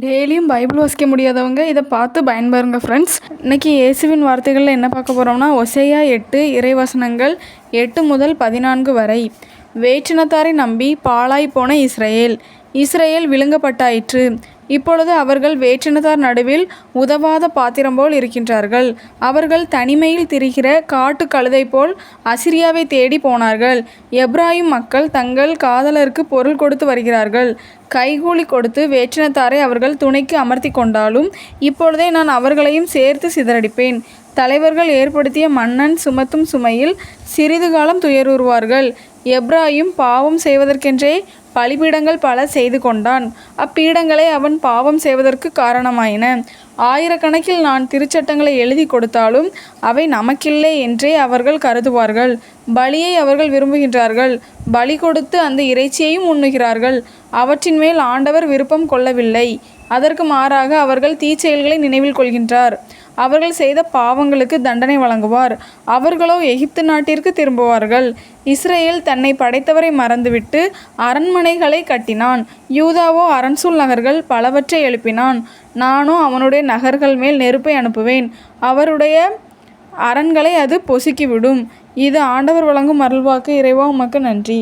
டெய்லியும் பைபிள் வாசிக்க முடியாதவங்க இதை பார்த்து பயன்பெறுங்க ஃப்ரெண்ட்ஸ். இன்றைக்கி இயேசுவின் வார்த்தைகளில் என்ன பார்க்க போகிறோம்னா, ஒசையா 8 இறைவசனங்கள் 8 முதல் 14 வரை. வேற்றினத்தாரை நம்பி பாழாய் போன இஸ்ரேல் விழுங்கப்பட்டாயிற்று. இப்பொழுது அவர்கள் வேற்றினத்தார் நடுவில் உதவாத பாத்திரம் போல் இருக்கின்றார்கள். அவர்கள் தனிமையில் திரிகிற காட்டு கழுதை போல் அசிரியாவை தேடி போனார்கள். எப்ராயிம் மக்கள் தங்கள் காதலருக்கு பொருள் கொடுத்து வருகிறார்கள். கைகூலி கொடுத்து வேற்றினத்தாரை அவர்கள் துணைக்கு அமர்த்தி கொண்டாலும் இப்பொழுதே நான் அவர்களையும் சேர்த்து சிதறடிப்பேன். தலைவர்கள் ஏற்படுத்திய மன்னன் சுமத்தும் சுமையில் சிறிது காலம் துயருறுவார்கள். எப்ராயிம் பாவம் செய்வதற்கென்றே பலிபீடங்கள் பல செய்து கொண்டான். அப்பீடங்களை அவன் பாவம் செய்வதற்கு காரணமாயின. ஆயிரக்கணக்கில் நான் திருச்சட்டங்களை எழுதி கொடுத்தாலும் அவை நமக்கில்லை என்றே அவர்கள் கருதுவார்கள். பலியை அவர்கள் விரும்புகின்றார்கள், பலி கொடுத்து அந்த இறைச்சியையும் உண்ணுகிறார்கள். அவற்றின் மேல் ஆண்டவர் விருப்பம் கொள்ளவில்லை. அதற்கு மாறாக அவர்கள் தீச்செயல்களை நினைவில் கொள்கின்றார். அவர்கள் செய்த பாவங்களுக்கு தண்டனை வழங்குவார். அவர்களோ எகிப்து நாட்டிற்கு திரும்புவார்கள். இஸ்ரேல் தன்னை படைத்தவரை மறந்துவிட்டு அரண்மனைகளை கட்டினான். யூதாவோ அரண்சூழ் நகர்கள் பலவற்றை எழுப்பினான். நானோ அவனுடைய நகர்கள் மேல் நெருப்பை அனுப்புவேன். அவருடைய அரண்களை அது பொசுக்கிவிடும். இது ஆண்டவர் வழங்கும் அருள்வாக்கு. இறைவா உமக்கு நன்றி.